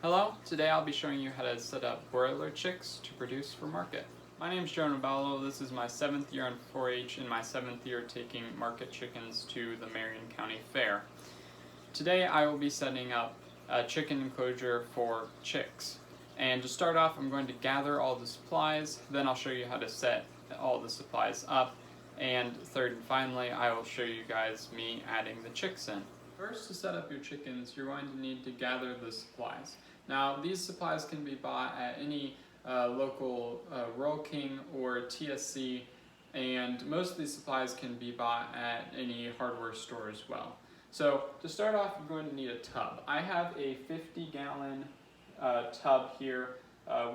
Hello, today I'll be showing you how to set up broiler chicks to produce for market. My name is Joe Naballo. This is my 7th year on 4-H and my 7th year taking market chickens to the Marion County Fair. Today I will be setting up a chicken enclosure for chicks. And to start off, I'm going to gather all the supplies, then I'll show you how to set all the supplies up, and third and finally I will show you guys me adding the chicks in. First, to set up your chickens, you're going to need to gather the supplies. Now, these supplies can be bought at any local Rural King or TSC, and most of these supplies can be bought at any hardware store as well. So, to start off, you're going to need a tub. I have a 50-gallon tub here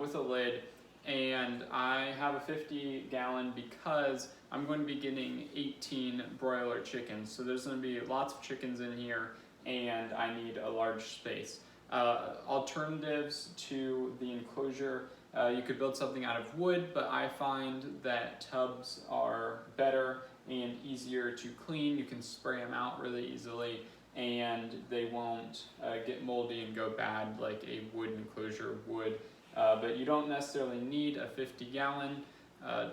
with a lid, and I have a 50-gallon because I'm going to be getting 18 broiler chickens. So there's going to be lots of chickens in here, and I need a large space. Alternatives to the enclosure, you could build something out of wood, but I find that tubs are better and easier to clean. You can spray them out really easily, and they won't get moldy and go bad like a wood enclosure would. But you don't necessarily need a 50-gallon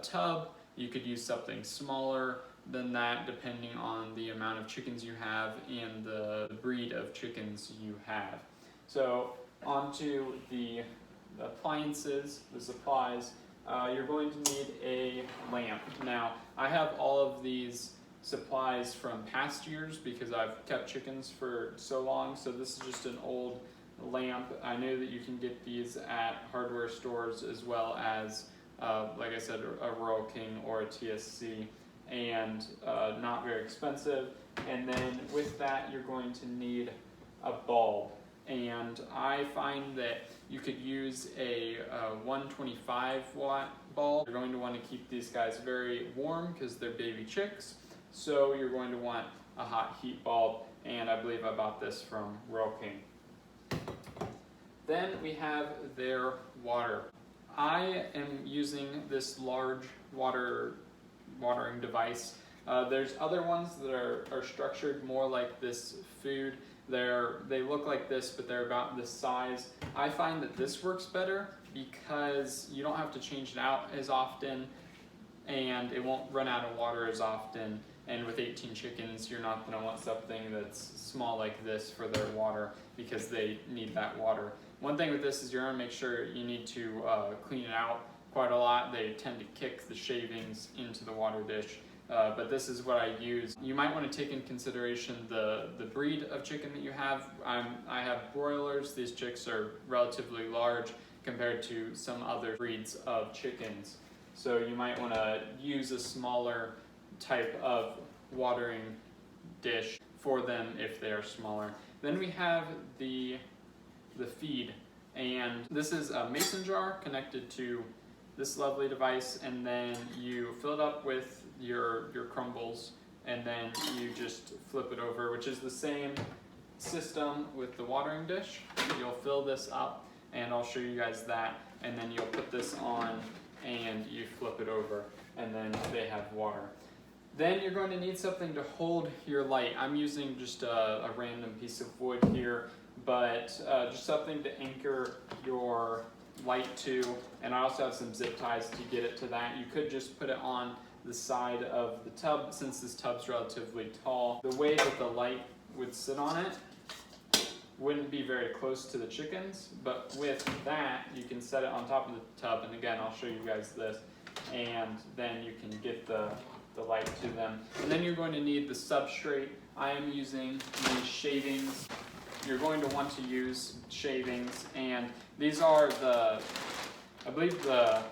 tub. You could use something smaller than that depending on the amount of chickens you have and the breed of chickens you have. So onto the appliances, the supplies, you're going to need a lamp. Now, I have all of these supplies from past years because I've kept chickens for so long, so this is just an old lamp. I know that you can get these at hardware stores as well as, like I said, a Rural King or a TSC, and not very expensive. And then with that, you're going to need a bulb. And I find that you could use a 125 watt bulb. You're going to want to keep these guys very warm because they're baby chicks. So you're going to want a hot heat bulb, and I believe I bought this from Rural King. Then we have their water. I am using this large watering device. There's other ones that are structured more like this food. They look like this, but they're about this size. I find that this works better because you don't have to change it out as often, and it won't run out of water as often. And with 18 chickens, you're not going to want something that's small like this for their water because they need that water. One thing with this is you're going to make sure you need to clean it out quite a lot. They tend to kick the shavings into the water dish, but this is what I use. You might want to take in consideration the breed of chicken that you have. I have broilers. These chicks are relatively large compared to some other breeds of chickens. So you might want to use a smaller type of watering dish for them if they are smaller. Then we have the feed, and this is a mason jar connected to this lovely device, and then you fill it up with your crumbles, and then you just flip it over, which is the same system with the watering dish. You'll fill this up, and I'll show you guys that, and then you'll put this on and you flip it over, and then they have water. Then you're going to need something to hold your light. I'm using just a random piece of wood here, but just something to anchor your light to, and I also have some zip ties to get it to that. You could just put it on the side of the tub since this tub's relatively tall. The way that the light would sit on it wouldn't be very close to the chickens, but with that you can set it on top of the tub, and again I'll show you guys this, and then you can get the light to them. And then you're going to need the substrate. I am using these shavings. You're going to want to use shavings, and these are I believe the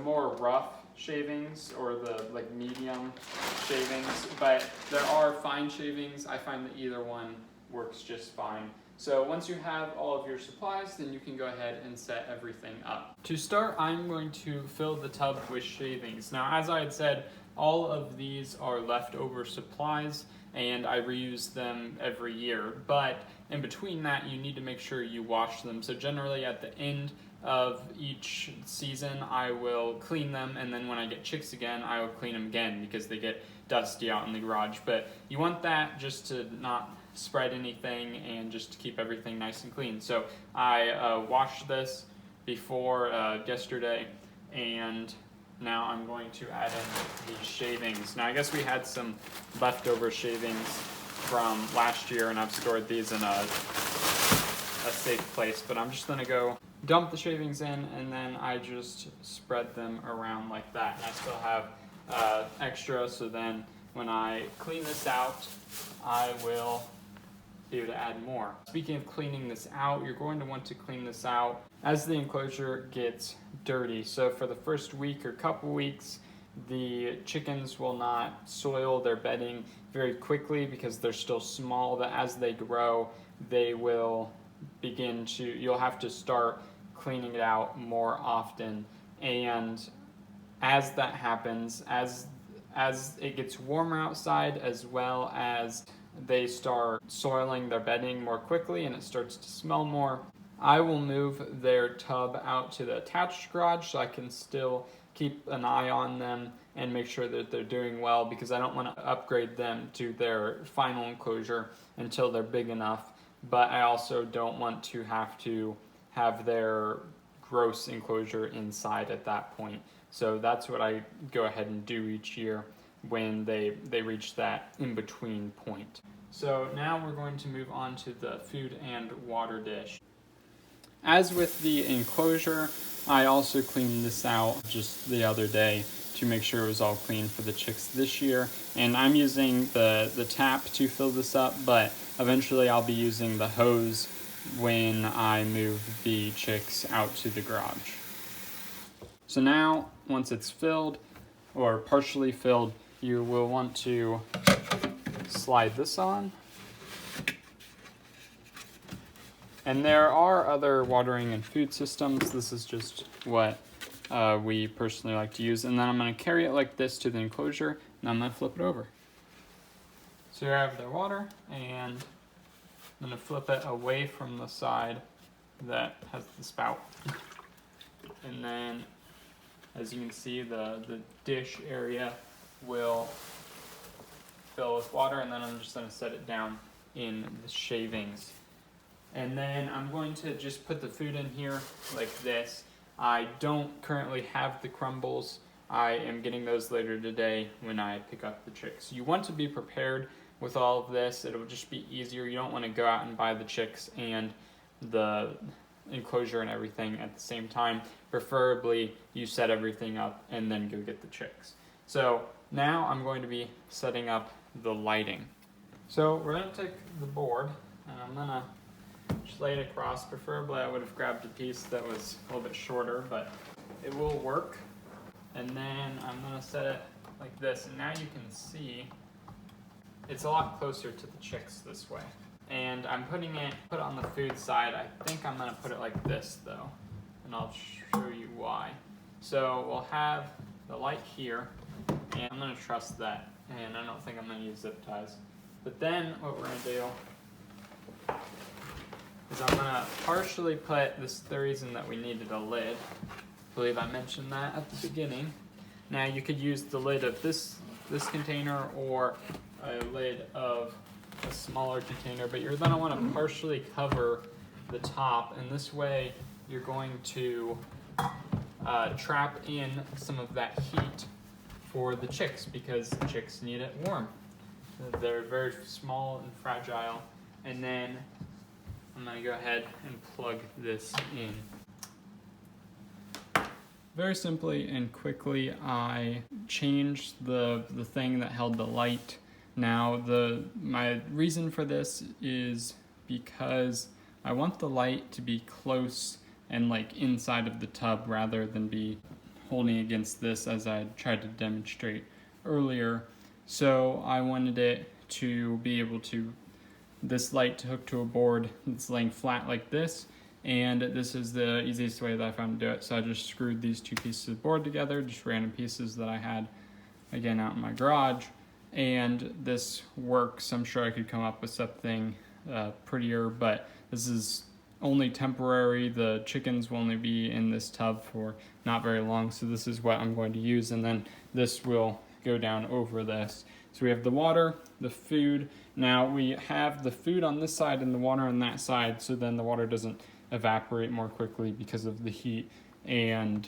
more rough shavings, or the like medium shavings, but there are fine shavings. I find that either one works just fine. So once you have all of your supplies, then you can go ahead and set everything up. To start, I'm going to fill the tub with shavings. Now, as I had said, all of these are leftover supplies, and I reuse them every year, but in between that you need to make sure you wash them. So generally at the end of each season I will clean them, and then when I get chicks again I will clean them again because they get dusty out in the garage. But you want that just to not spread anything and just to keep everything nice and clean. So I washed this before yesterday, and now I'm going to add in these shavings. Now I guess we had some leftover shavings from last year, and I've stored these in a safe place, but I'm just gonna go dump the shavings in, and then I just spread them around like that. And I still have extra, so then when I clean this out, I will be able to add more. Speaking of cleaning this out, you're going to want to clean this out as the enclosure gets dirty. So for the first week or couple weeks, the chickens will not soil their bedding very quickly because they're still small, but as they grow, they will begin to, you'll have to start cleaning it out more often. And as that happens, as it gets warmer outside, as well as they start soiling their bedding more quickly and it starts to smell more, I will move their tub out to the attached garage so I can still keep an eye on them and make sure that they're doing well, because I don't want to upgrade them to their final enclosure until they're big enough, but I also don't want to have their gross enclosure inside at that point. So that's what I go ahead and do each year when they reach that in-between point. So now we're going to move on to the food and water dish. As with the enclosure, I also cleaned this out just the other day to make sure it was all clean for the chicks this year. And I'm using the tap to fill this up, but eventually I'll be using the hose when I move the chicks out to the garage. So now, once it's filled or partially filled, you will want to slide this on. And there are other watering and food systems. This is just what we personally like to use. And then I'm going to carry it like this to the enclosure, and I'm going to flip it over. So here I have their water, and I'm going to flip it away from the side that has the spout. And then, as you can see, the dish area will fill with water, and then I'm just going to set it down in the shavings. And then I'm going to just put the food in here like this. I don't currently have the crumbles. I am getting those later today when I pick up the chicks. You want to be prepared with all of this. It'll just be easier. You don't want to go out and buy the chicks and the enclosure and everything at the same time. Preferably you set everything up and then go get the chicks. So now I'm going to be setting up the lighting. So we're going to take the board, and I'm going to just lay it across. Preferably I would have grabbed a piece that was a little bit shorter, but it will work. And then I'm going to set it like this, and now you can see it's a lot closer to the chicks this way. And I'm put it on the food side. I think I'm going to put it like this though, and I'll show you why. So we'll have the light here, and I'm going to trust that, and I don't think I'm going to use zip ties. But then what we're going to do is I'm going to partially put this, the reason that we needed a lid. I believe I mentioned that at the beginning. Now you could use the lid of this container or a lid of a smaller container, but you're going to want to partially cover the top, and this way you're going to trap in some of that heat for the chicks, because the chicks need it warm. They're very small and fragile. And then I'm going to go ahead and plug this in. Very simply and quickly, I changed the thing that held the light. Now, my reason for this is because I want the light to be close and like inside of the tub rather than be holding against this, as I tried to demonstrate earlier. So I wanted it to be able to, this light to hook to a board that's laying flat like this, and this is the easiest way that I found to do it. So I just screwed these two pieces of board together, just random pieces that I had, again, out in my garage, and this works. I'm sure I could come up with something prettier, but this is only temporary. The chickens will only be in this tub for not very long, so this is what I'm going to use, and then this will go down over this. So we have the water, the food. Now we have the food on this side and the water on that side, so then the water doesn't evaporate more quickly because of the heat, and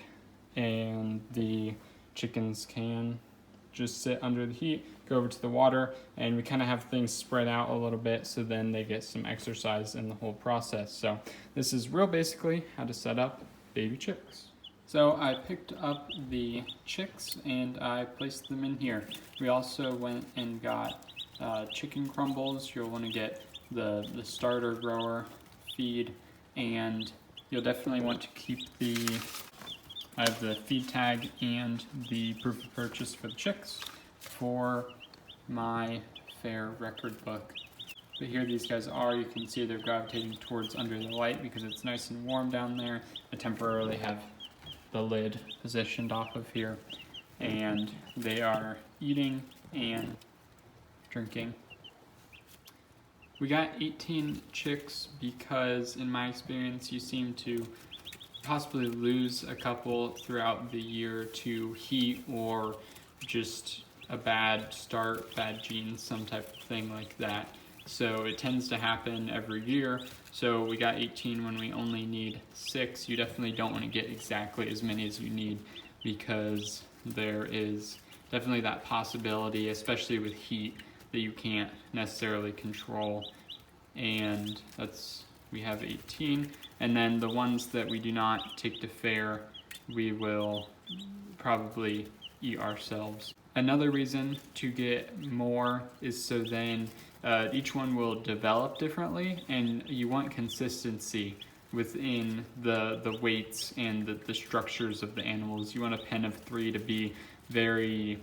the chickens can just sit under the heat, go over to the water, and we kind of have things spread out a little bit so then they get some exercise in the whole process. So this is real basically how to set up baby chicks. So I picked up the chicks and I placed them in here. We also went and got chicken crumbles. You'll want to get the starter grower feed, and you'll definitely want to keep I have the feed tag and the proof of purchase for the chicks for my fair record book. But here these guys are. You can see they're gravitating towards under the light because it's nice and warm down there. I temporarily have the lid positioned off of here, and they are eating and drinking. We got 18 chicks because in my experience you seem to possibly lose a couple throughout the year to heat or just a bad start, bad genes, some type of thing like that. So it tends to happen every year. So we got 18 when we only need 6. You definitely don't want to get exactly as many as you need because there is definitely that possibility, especially with heat, that you can't necessarily control. And we have 18. And then the ones that we do not take to fair, we will probably eat ourselves. Another reason to get more is so then each one will develop differently, and you want consistency within the weights and the structures of the animals. You want a pen of 3 to be very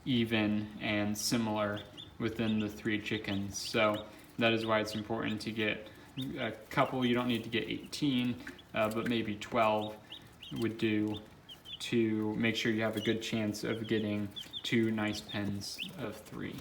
even and similar within the 3 chickens. So that is why it's important to get a couple. You don't need to get 18, but maybe 12 would do, to make sure you have a good chance of getting 2 nice pens of 3.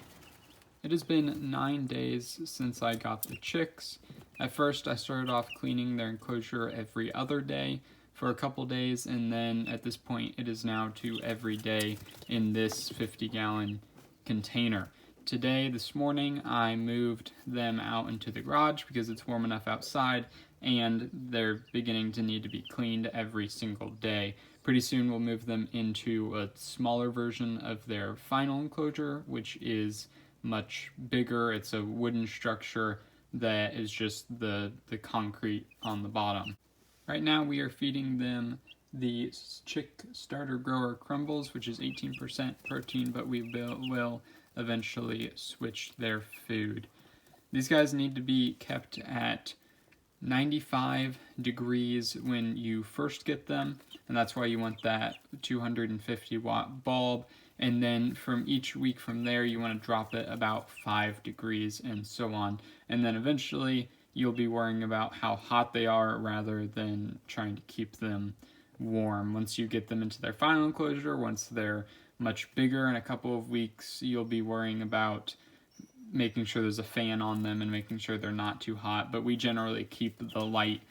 It has been 9 days since I got the chicks. At first I started off cleaning their enclosure every other day for a couple days, and then at this point it is now to every day in this 50-gallon container. This morning, I moved them out into the garage because it's warm enough outside, and they're beginning to need to be cleaned every single day. Pretty soon we'll move them into a smaller version of their final enclosure, which is much bigger. It's a wooden structure that is just the concrete on the bottom. Right now we are feeding them the chick starter grower crumbles, which is 18% protein, but we will eventually switch their food. These guys need to be kept at 95 degrees when you first get them, and that's why you want that 250 watt bulb, and then from each week from there you want to drop it about 5 degrees and so on, and then eventually you'll be worrying about how hot they are rather than trying to keep them warm. Once you get them into their final enclosure, once they're much bigger in a couple of weeks, you'll be worrying about making sure there's a fan on them and making sure they're not too hot. But we generally keep the light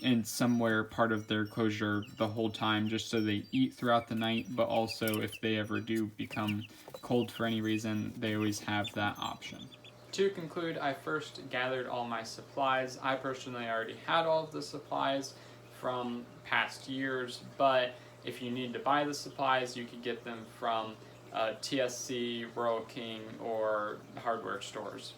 in somewhere part of their enclosure the whole time, just so they eat throughout the night, but also if they ever do become cold for any reason, they always have that option. To conclude, I first gathered all my supplies. I personally already had all of the supplies from past years, but if you need to buy the supplies, you can get them from TSC, Royal King, or hardware stores.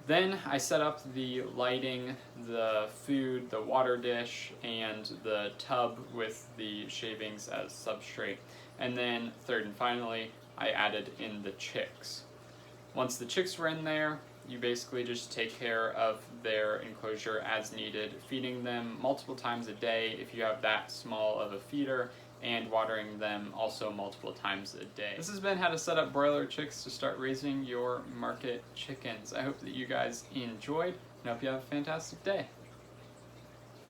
Then I set up the lighting, the food, the water dish, and the tub with the shavings as substrate. And then third and finally, I added in the chicks. Once the chicks were in there, you basically just take care of their enclosure as needed, feeding them multiple times a day if you have that small of a feeder, and watering them also multiple times a day. This has been how to set up broiler chicks to start raising your market chickens. I hope that you guys enjoyed, and I hope you have a fantastic day.